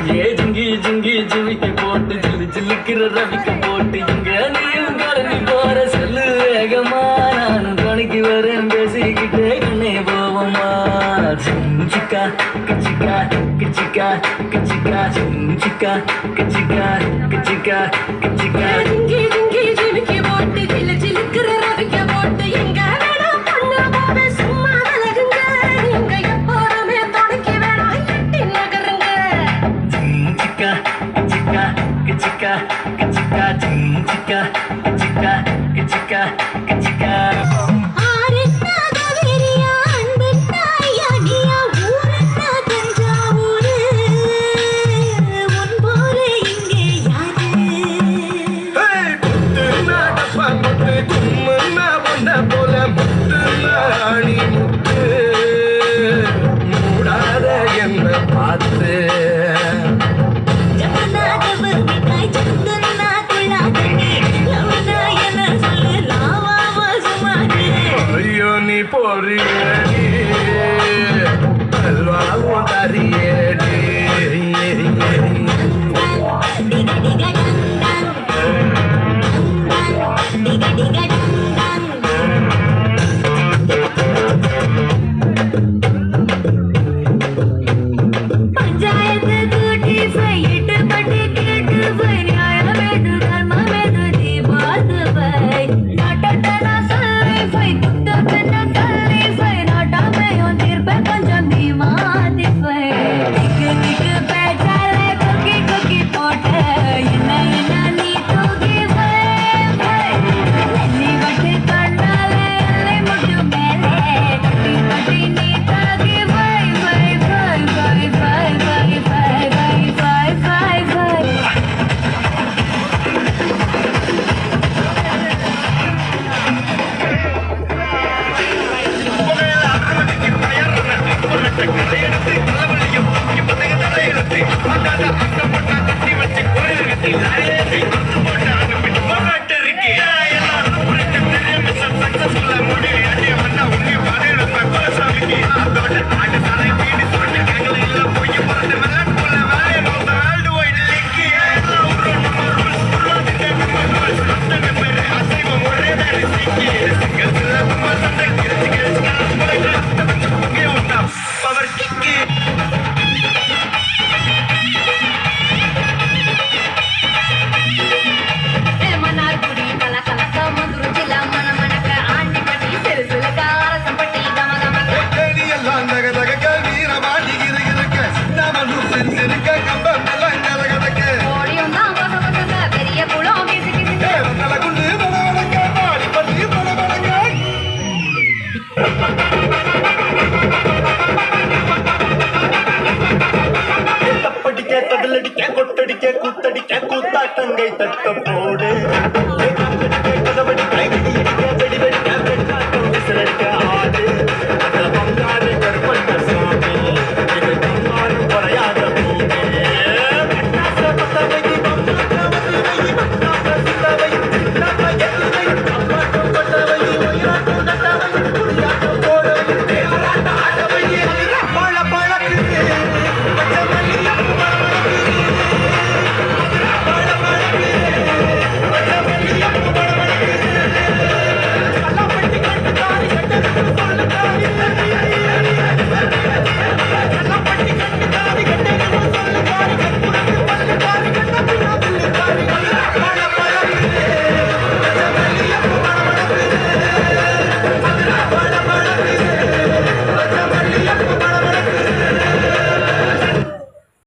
ये जिंगी जिंगी जिविके போட்டு ஜில்லு ஜில்லுக்கிற ரவிக்க போட்டு இங்க நீயும் கலந்து போற செல்லு வேகமா நானும் துணைக்கு வரேன் பேசிக்கிட்டே கண்ணே போவமா சிக்கா கிச்சிக்கா கிச்சிக்கா கிச்சிக்கா சிக்கா கிச்சிக்கா கிச்சிக்கா கிச்சிக்கா ஜிங்கி ஜிங்கி ஜிவிके போட்டு ஜில்லு ஜில்லுக்கிற ரவிக்க போட்டு இங்க வேணாம் பண்ண போவே சும்மா விலகுங்க நீங்க எப்போதுமே துணைக்கு வேணாம் எட்டி நகருங்க Chica, chica, chica, chica, chica, chica, chica, chica. ஆரத்னாக வெறியா அன்பத்தாயா நீயா ஊரத்தா தஞ்சாவூரு உன் போல இங்கே யாரு முத்து நடப்பா முத்து கும்மன்னா ஒன்ன போல முத்து நாணி முத்து மூடாத என்ன பார்த்து ஜமனாக வர்ணிக்காய் சந்தனா குள்ளாதே லவனா என சொல்லு லாவாவா சுமாரு ஐயோ நீ போறியடி அல்வாவும் தரியடி டிக டிக டன் டன் டிக டிக டன் டன் பஞ்சாயத்து கூட்டி ஃபைட்டு பட்டு கேட்டு ஃபை நியாயமேது தர்மமேது நீ பார்த்து ஃபை நாட்டட்டனா சொல்லி ஃபை குத்தப்பென்ன கல்லி ஃபை நாட்டாமையும் தீர்ப்பை கொஞ்சம் நீ மாத்தி ஃபை திக்கு திக்கு பேச்சாலே கொக்கி கொக்கி போட்டு என்ன என்ன நீ தூக்கி ஃபை ஃபை எண்ணி வட்டு கண்ணாலே எல்லை முட்டு மேலே கட்டி கட்டி நீ தாக்கி ஃபை ஃபை ஃபை ஃபை ஃபை ஃபை ஃபை ஃபை ஃபை ஃபை பவர் கிக்கு மன்னார்குடி கலகலக்க மதுரை ஜில்லா மணமணக்க ஆண்டிப்பட்டி சிறுசிலுக்க அரசம்பட்டி கமகமக்க எல்லாம் தக தக வீரமாடி இருக்க சின்னமனு சிரிக்க கம்பம் எல்லாம் கலகதக்க ஓடியும் தான் பச பசங்க பெரிய குளம் கிசு கிசுங்க குண்டு பலவடங்க பாடி பட்டி பலவடங்க தப்படிக்க தடலடிக்க கொட்டடிக்க கூத்தடிக்க கூத்தாட்டங்கை தட்ட போடு கதவடிக்க வெடி வெடிக்க வெடி வெடிக்க வெடிக்காட்டம் விசிலடிக்க